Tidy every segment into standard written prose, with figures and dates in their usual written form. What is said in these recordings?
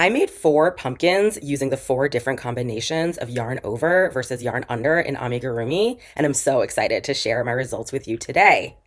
I made 4 pumpkins using the 4 different combinations of yarn over versus yarn under in Amigurumi, and I'm so excited to share my results with you today.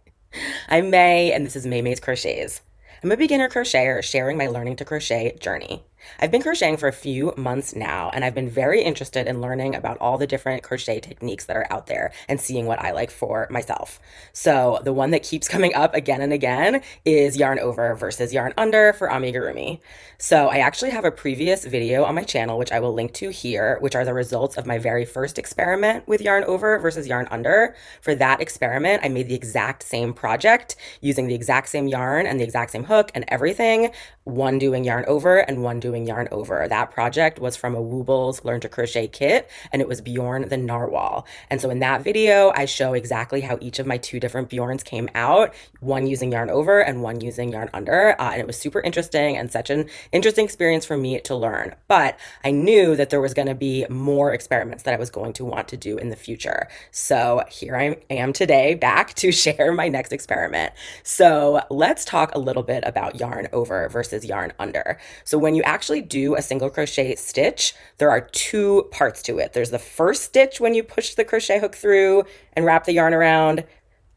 I'm May, and this is May's Crochets. I'm a beginner crocheter sharing my learning to crochet journey. I've been crocheting for a few months now, and I've been very interested in learning about all the different crochet techniques that are out there and seeing what I like for myself. So, the one that keeps coming up again and again is yarn over versus yarn under for amigurumi. So, I actually have a previous video on my channel, which I will link to here, which are the results of my very first experiment with yarn over versus yarn under. For that experiment, I made the exact same project using the exact same yarn and the exact same hook and everything, one doing yarn over and one doing yarn over. That project was from a Woobles Learn to Crochet kit, and it was Bjorn the Narwhal. And so in that video, I show exactly how each of my 2 different Bjorns came out, one using yarn over and one using yarn under. And it was super interesting and such an interesting experience for me to learn. But I knew that there was going to be more experiments that I was going to want to do in the future. So here I am today back to share my next experiment. So let's talk a little bit about yarn over versus yarn under. So when you actually do a single crochet stitch, there are 2 parts to it. There's the first stitch when you push the crochet hook through and wrap the yarn around,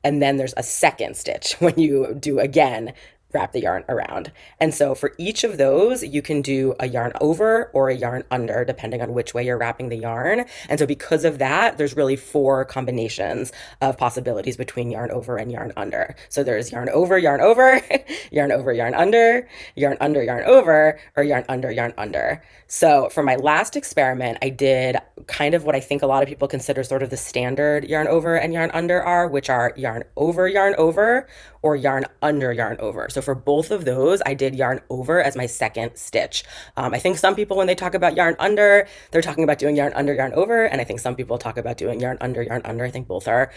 and then there's a second stitch when you do again wrap the yarn around. And so for each of those, you can do a yarn over or a yarn under, depending on which way you're wrapping the yarn. And so because of that, there's really 4 combinations of possibilities between yarn over and yarn under. So there's yarn over, yarn over, yarn over, yarn under, yarn under, yarn over, or yarn under, yarn under. So for my last experiment, I did kind of what I think a lot of people consider sort of the standard yarn over and yarn under are, which are yarn over, or yarn under, yarn over. So for both of those, I did yarn over as my second stitch. I think some people, when they talk about yarn under, they're talking about doing yarn under, yarn over. And I think some people talk about doing yarn under, yarn under. I think both are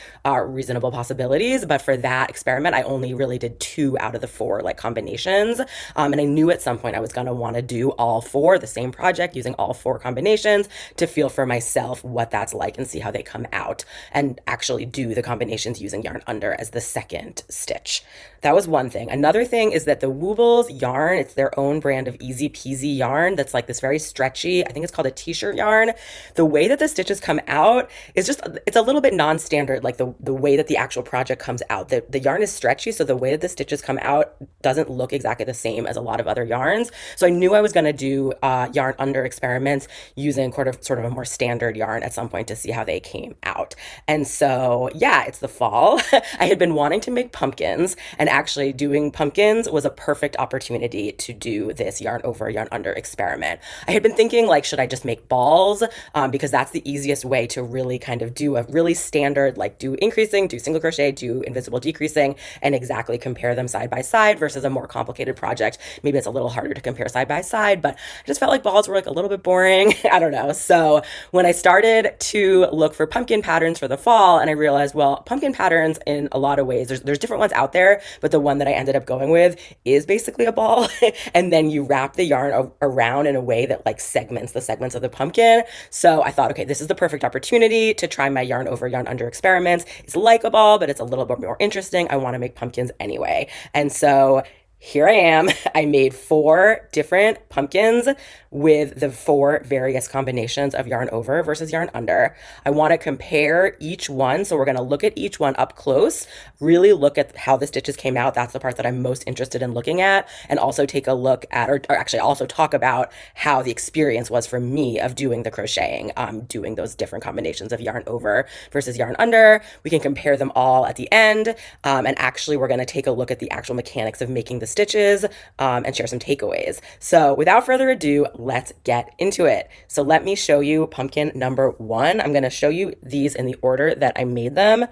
reasonable possibilities. But for that experiment, I only really did 2 out of the 4 like combinations. And I knew at some point I was going to want to do all 4, the same project, using all 4 combinations to feel for myself what that's like and see how they come out, and actually do the combinations using yarn under as the second stitch. That was one thing. Another thing is that the Woobles yarn, it's their own brand of easy peasy yarn that's like this very stretchy, I think it's called a t-shirt yarn. The way that the stitches come out is just, it's a little bit non-standard, like the way that the actual project comes out. The yarn is stretchy, so the way that the stitches come out doesn't look exactly the same as a lot of other yarns. So I knew I was going to do yarn under experiments using sort of a more standard yarn at some point to see how they came out. And so, yeah, it's the fall. I had been wanting to make pumpkins, and actually doing pumpkins was a perfect opportunity to do this yarn over, yarn under experiment. I had been thinking, like, should I just make balls? Because that's the easiest way to really kind of do a really standard, like do increasing, do single crochet, do invisible decreasing, and exactly compare them side by side versus a more complicated project. Maybe it's a little harder to compare side by side, but I just felt like balls were like a little bit boring. I don't know. So when I started to look for pumpkin patterns for the fall, and I realized, well, pumpkin patterns in a lot of ways, there's different ones out there, but the one that I ended up going with is basically a ball. And then you wrap the yarn around in a way that like segments the segments of the pumpkin. So I thought, okay, this is the perfect opportunity to try my yarn over, yarn under experiments. It's like a ball, but it's a little bit more interesting. I want to make pumpkins anyway. And so here I am. I made 4 different pumpkins with the 4 various combinations of yarn over versus yarn under. I want to compare each one. So we're going to look at each one up close, really look at how the stitches came out. That's the part that I'm most interested in looking at, and also take a look at, or actually also talk about how the experience was for me of doing the crocheting, doing those different combinations of yarn over versus yarn under. We can compare them all at the end. And actually we're going to take a look at the actual mechanics of making the stitches and share some takeaways. So without further ado, let's get into it. So let me show you pumpkin number 1. I'm going to show you these in the order that I made them.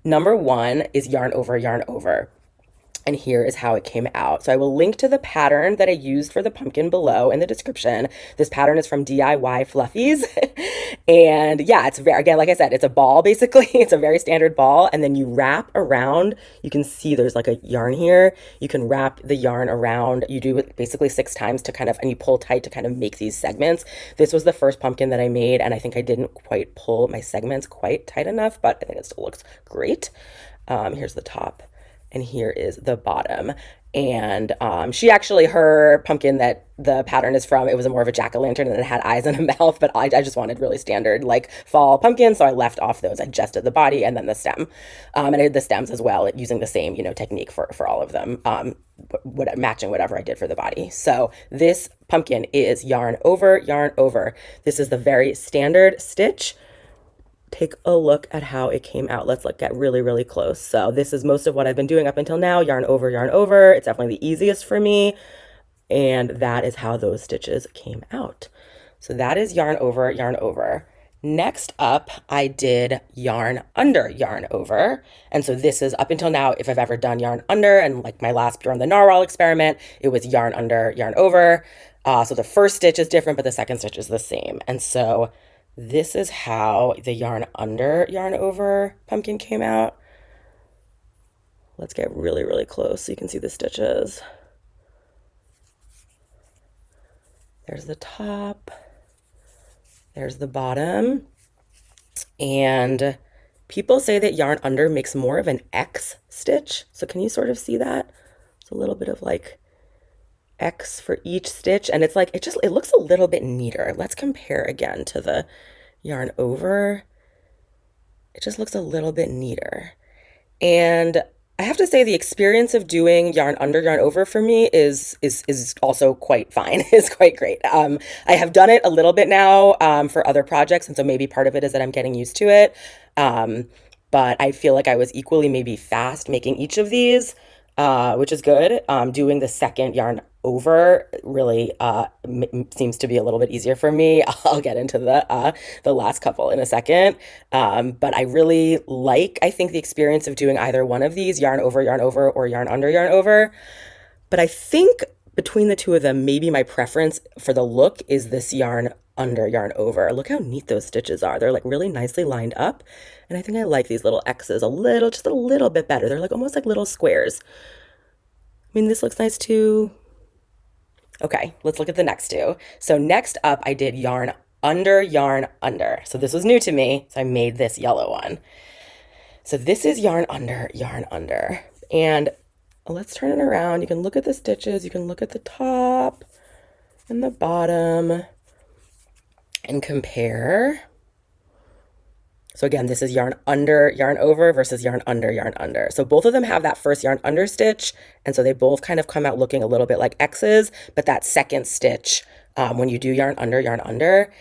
Number 1 is yarn over, yarn over. And here is how it came out. So I will link to the pattern that I used for the pumpkin below in the description. This pattern is from DIY Fluffies. And yeah, it's very, again, like I said, it's a ball basically. It's a very standard ball. And then you wrap around, you can see there's like a yarn here. You can wrap the yarn around. You do it basically 6 times to kind of, and you pull tight to kind of make these segments. This was the first pumpkin that I made, and I think I didn't quite pull my segments quite tight enough, but I think it still looks great. Here's the top. And here is the bottom. And she actually, her pumpkin that the pattern is from, it was more of a jack-o'-lantern and it had eyes and a mouth, but I just wanted really standard like fall pumpkins, so I left off those. I just did the body and then the stem. And I did the stems as well, using the same, technique for all of them, matching whatever I did for the body. So this pumpkin is yarn over, yarn over. This is the very standard stitch. Take a look at how it came out. Let's get really, really close. So this is most of what I've been doing up until now, yarn over, yarn over. It's definitely the easiest for me. And that is how those stitches came out. So that is yarn over, yarn over. Next up, I did yarn under, yarn over. And so this is up until now, if I've ever done yarn under, and like my last Bjorn the Narwhal experiment, it was yarn under, yarn over. So the first stitch is different, but the second stitch is the same. And so this is how the yarn under, yarn over pumpkin came out. Let's get really, really close so you can see the stitches. There's the top, there's the bottom, and people say that yarn under makes more of an X stitch. So can you sort of see that? It's a little bit of like X for each stitch, and it's like it looks a little bit neater. Let's compare again to the yarn over. It just looks a little bit neater. And I have to say the experience of doing yarn under, yarn over for me is also quite fine. It's quite great. I have done it a little bit now for other projects, and so maybe part of it is that I'm getting used to it. But I feel like I was equally maybe fast making each of these, which is good. Doing the second yarn over really seems to be a little bit easier for me. I'll get into the last couple in a second. But I really like, I think, the experience of doing either one of these, yarn over, or yarn under, yarn over. But I think between the two of them, maybe my preference for the look is this yarn under, yarn over. Look how neat those stitches are. They're like really nicely lined up. And I think I like these little X's just a little bit better. They're like almost like little squares. I mean, this looks nice too. Okay, let's look at the next two. So next up, I did yarn under, yarn under. So this was new to me, so I made this yellow one. So this is yarn under, yarn under. And let's turn it around. You can look at the stitches. You can look at the top and the bottom and compare. So again, this is yarn under, yarn over versus yarn under, yarn under. So both of them have that first yarn under stitch, and so they both kind of come out looking a little bit like X's, but that second stitch, when you do yarn under,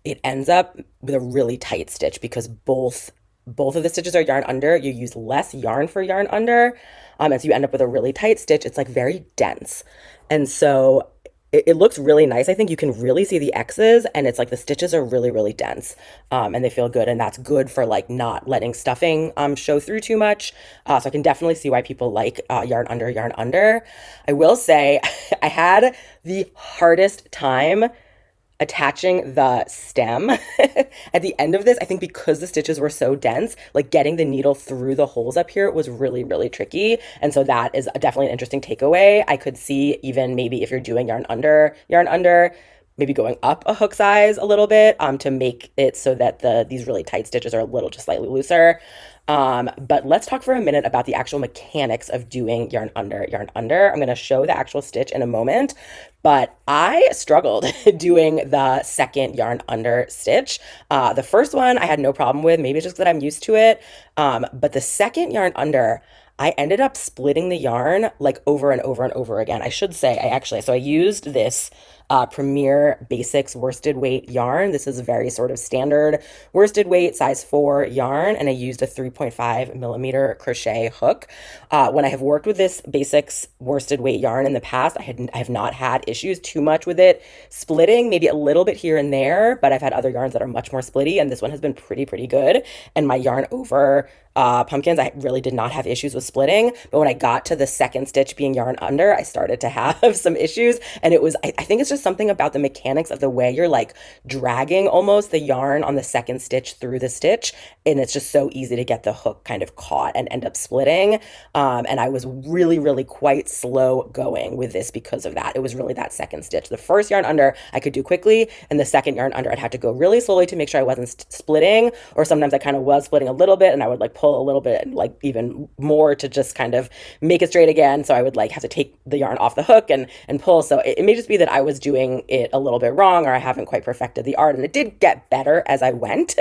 it ends up with a really tight stitch because both of the stitches are yarn under. You use less yarn for yarn under, and so you end up with a really tight stitch. It's like very dense. And so it looks really nice. I think you can really see the X's, and it's like the stitches are really, really dense, and they feel good, and that's good for like not letting stuffing show through too much. So I can definitely see why people like yarn under, yarn under. I will say I had the hardest time attaching the stem at the end of this. I think because the stitches were so dense, like getting the needle through the holes up here was really, really tricky. And so that is definitely an interesting takeaway. I could see even maybe if you're doing yarn under, maybe going up a hook size a little bit to make it so that these really tight stitches are a little just slightly looser. But let's talk for a minute about the actual mechanics of doing yarn under, yarn under. I'm going to show the actual stitch in a moment, but I struggled doing the second yarn under stitch. The first one I had no problem with, maybe it's just that I'm used to it. But the second yarn under, I ended up splitting the yarn like over and over and over again. I should say, so I used this Premier Basics worsted weight yarn. This is a very sort of standard worsted weight size 4 yarn, and I used a 3.5 millimeter crochet hook. When I have worked with this Basics worsted weight yarn in the past, I have not had issues too much with it splitting, maybe a little bit here and there, but I've had other yarns that are much more splitty, and this one has been pretty good. And my yarn over pumpkins, I really did not have issues with splitting, but when I got to the second stitch being yarn under, I started to have some issues, and I think it's just just something about the mechanics of the way you're like dragging almost the yarn on the second stitch through the stitch. And it's just so easy to get the hook kind of caught and end up splitting. And I was really, really quite slow going with this because of that. It was really that second stitch. The first yarn under I could do quickly, and the second yarn under I'd have to go really slowly to make sure I wasn't splitting, or sometimes I kind of was splitting a little bit and I would like pull a little bit, like even more to just kind of make it straight again. So I would like have to take the yarn off the hook and pull. So it may just be that I was doing it a little bit wrong, or I haven't quite perfected the art. And it did get better as I went,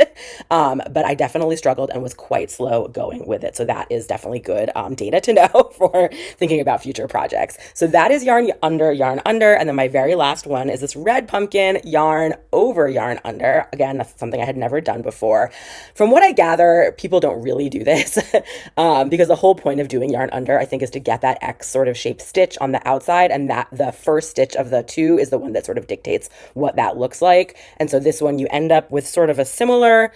but I definitely struggled and was quite slow going with it. So that is definitely good data to know for thinking about future projects. So that is yarn under, and then my very last one is this red pumpkin yarn over, yarn under. Again, that's something I had never done before. From what I gather, people don't really do this because the whole point of doing yarn under, I think, is to get that X sort of shaped stitch on the outside, and that the first stitch of the two is the one that sort of dictates what that looks like. And so this one, you end up with sort of a similar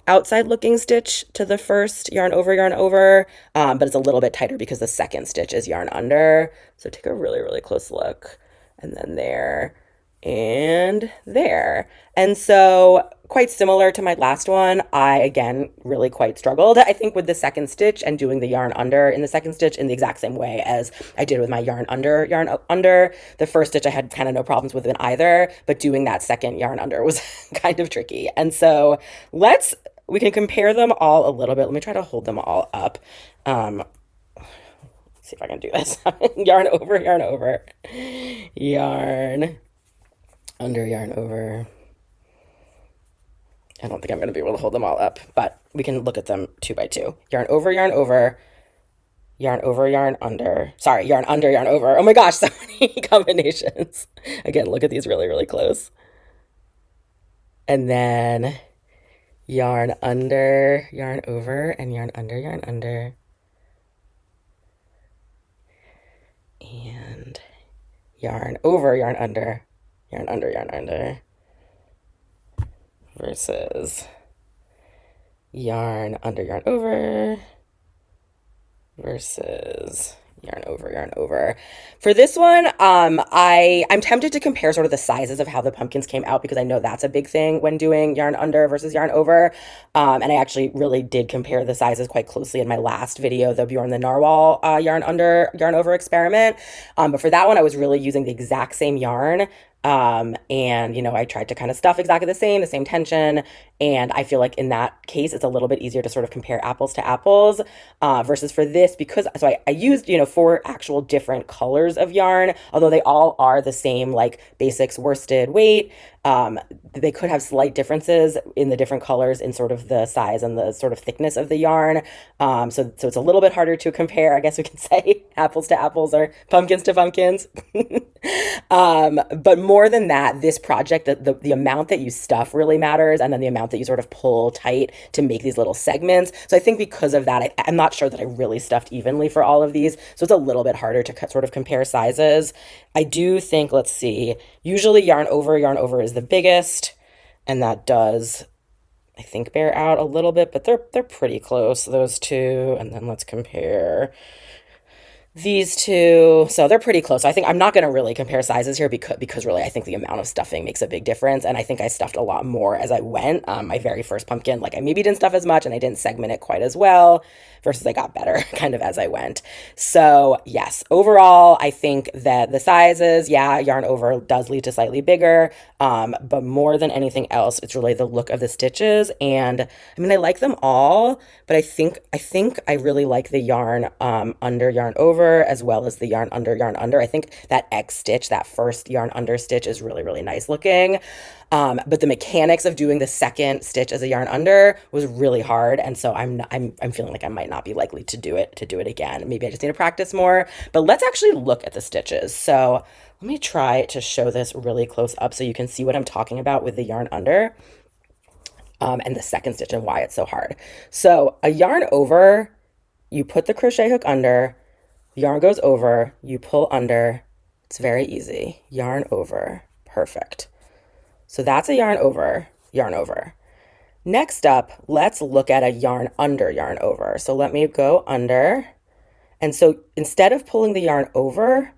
outside looking stitch to the first yarn over, but it's a little bit tighter because the second stitch is yarn under. So take a really, really close look, and then there and there. And so quite similar to my last one, I again really quite struggled, I think, with the second stitch and doing the yarn under in the second stitch in the exact same way as I did with my yarn under. The first stitch I had kind of no problems with it either, but doing that second yarn under was kind of tricky. And so we can compare them all a little bit. Let me try to hold them all up. Let's see if I can do this. Yarn over, yarn over, yarn under, yarn over. I don't think I'm going to be able to hold them all up, but we can look at them two by two. Yarn over, yarn over, yarn over, yarn under. Sorry, yarn under, yarn over. Oh my gosh, so many combinations. Again, look at these really, really close. And then yarn under, yarn over, and yarn under, yarn under. And yarn over, yarn under, yarn under, yarn under. Versus yarn under, yarn over, versus yarn over, yarn over. For this one, I'm tempted to compare sort of the sizes of how the pumpkins came out, because I know that's a big thing when doing yarn under versus yarn over. And I actually really did compare the sizes quite closely in my last video, the Bjorn the Narwhal yarn under, yarn over experiment. But for that one, I was really using the exact same yarn. And I tried to kind of stuff exactly the same tension. And I feel like in that case, it's a little bit easier to sort of compare apples to apples, versus for this, because I used, 4 actual different colors of yarn, although they all are the same, like basics worsted weight. They could have slight differences in the different colors in sort of the size and the sort of thickness of the yarn. So it's a little bit harder to compare, I guess we can say, apples to apples or pumpkins to pumpkins. But more than that, this project, the amount that you stuff really matters, and then the amount that you sort of pull tight to make these little segments. So I think because of that, I'm not sure that I really stuffed evenly for all of these. So it's a little bit harder to sort of compare sizes. I do think, let's see, usually yarn over is the biggest, and that does, I think, bear out a little bit, but they're pretty close, those two. And then let's compare these two. So they're pretty close. So I think I'm not going to really compare sizes here because really I think the amount of stuffing makes a big difference. And I think I stuffed a lot more as I went. My very first pumpkin, like I maybe didn't stuff as much and I didn't segment it quite as well, versus I got better kind of as I went. So yes, overall, I think that the sizes, yeah, yarn over does lead to slightly bigger. But more than anything else, it's really the look of the stitches. And I mean, I like them all, but I think I really like the yarn under, yarn over, as well as the yarn under, yarn under. I think that X stitch, that first yarn under stitch, is really, really nice looking. But the mechanics of doing the second stitch as a yarn under was really hard, and so I'm feeling like I might not be likely to do it again. Maybe I just need to practice more. But let's actually look at the stitches. So let me try to show this really close up so you can see what I'm talking about with the yarn under, and the second stitch and why it's so hard. So a yarn over, you put the crochet hook under, yarn goes over, you pull under. It's very easy. Yarn over, perfect. So that's a yarn over, yarn over. Next up, let's look at a yarn under, yarn over. So let me go under. And so instead of pulling the yarn over,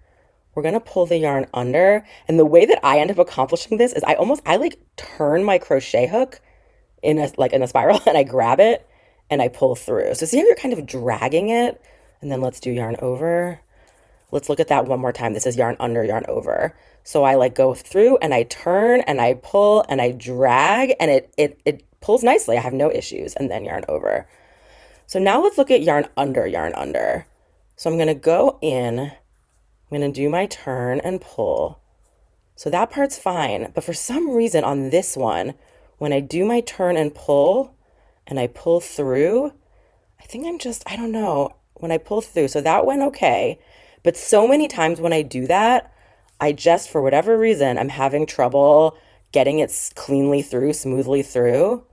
we're gonna pull the yarn under. And the way that I end up accomplishing this is I like turn my crochet hook in a spiral and I grab it and I pull through. So see how you're kind of dragging it? And then let's do yarn over. Let's look at that one more time. This is yarn under, yarn over. So I like go through and I turn and I pull and I drag and it pulls nicely. I have no issues. And then yarn over. So now let's look at yarn under, yarn under. So I'm going to go in, I'm going to do my turn and pull. So that part's fine. But for some reason on this one, when I do my turn and I pull through, I think I don't know, when I pull through. So that went okay. But so many times when I do that, I just, for whatever reason, I'm having trouble getting it cleanly through, smoothly through,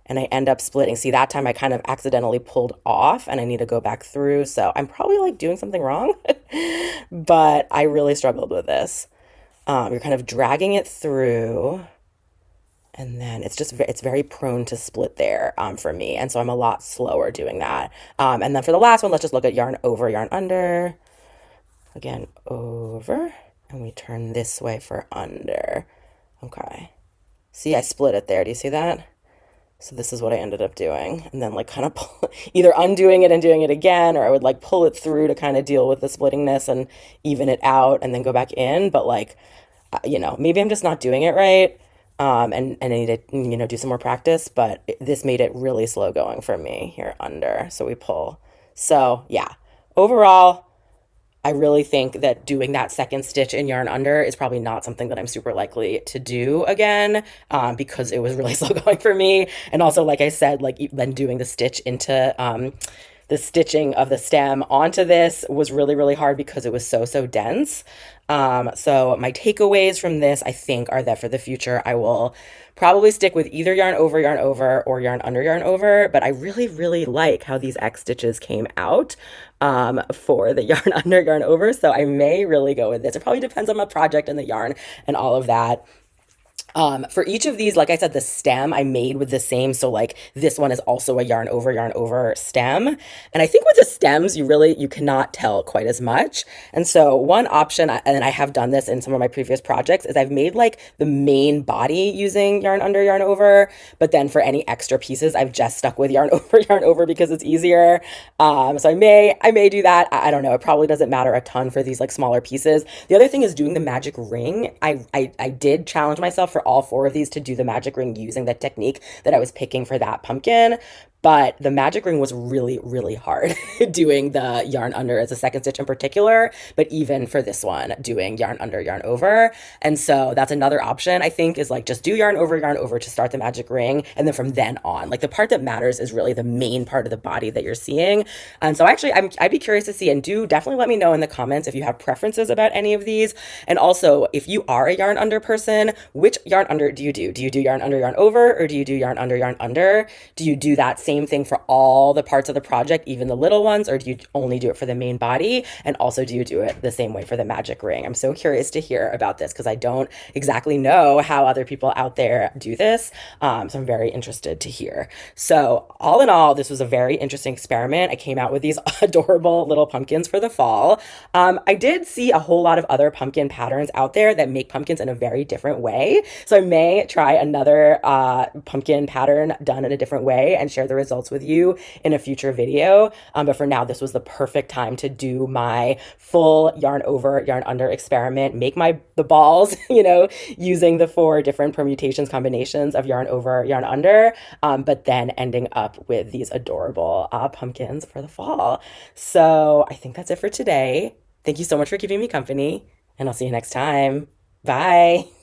and I end up splitting. See, that time I kind of accidentally pulled off and I need to go back through. So I'm probably like doing something wrong, but I really struggled with this. You're kind of dragging it through. And then it's very prone to split there for me. And so I'm a lot slower doing that. And then for the last one, let's just look at yarn over, yarn under. Again, over. And we turn this way for under. Okay. See, I split it there. Do you see that? So this is what I ended up doing. And then like kind of either undoing it and doing it again, or I would like pull it through to kind of deal with the splittingness and even it out and then go back in. But like, maybe I'm just not doing it right. And I need to, do some more practice, but this made it really slow going for me here under. So we pull. So yeah, overall, I really think that doing that second stitch in yarn under is probably not something that I'm super likely to do again, because it was really slow going for me. And also, like I said, like then doing the stitch into, the stitching of the stem onto this was really, really hard because it was so dense. So my takeaways from this, I think, are that for the future, I will probably stick with either yarn over, or yarn over. But I really, really like how these X stitches came out for the yarn under, yarn over. So I may really go with this. It probably depends on my project and the yarn and all of that. For each of these, like I said, the stem I made with the same. So like this one is also a yarn over stem. And I think with the stems, you cannot tell quite as much. And so one option, and I have done this in some of my previous projects, is I've made like the main body using yarn under, yarn over. But then for any extra pieces, I've just stuck with yarn over because it's easier. So I may do that. I don't know. It probably doesn't matter a ton for these like smaller pieces. The other thing is doing the magic ring. I did challenge myself for all four of these to do the magic ring using the technique that I was picking for that pumpkin. But the magic ring was really, really hard doing the yarn under as a second stitch in particular, but even for this one, doing yarn under, yarn over. And so that's another option, I think, is like just do yarn over to start the magic ring. And then from then on, like the part that matters is really the main part of the body that you're seeing. And so actually, I'd be curious to see, and do definitely let me know in the comments if you have preferences about any of these. And also, if you are a yarn under person, which yarn under do you do? Do you do yarn under, yarn over, or do you do yarn under, yarn under? Do you do that same thing for all the parts of the project, even the little ones, or do you only do it for the main body? And also, do you do it the same way for the magic ring? I'm so curious to hear about this because I don't exactly know how other people out there do this. So I'm very interested to hear. So all in all, this was a very interesting experiment. I came out with these adorable little pumpkins for the fall. I did see a whole lot of other pumpkin patterns out there that make pumpkins in a very different way. So I may try another pumpkin pattern done in a different way and share the results with you in a future video. But for now, this was the perfect time to do my full yarn over, yarn under experiment, make the balls, using the 4 different permutations, combinations of yarn over, yarn under, but then ending up with these adorable pumpkins for the fall. So I think that's it for today. Thank you so much for keeping me company, and I'll see you next time. Bye.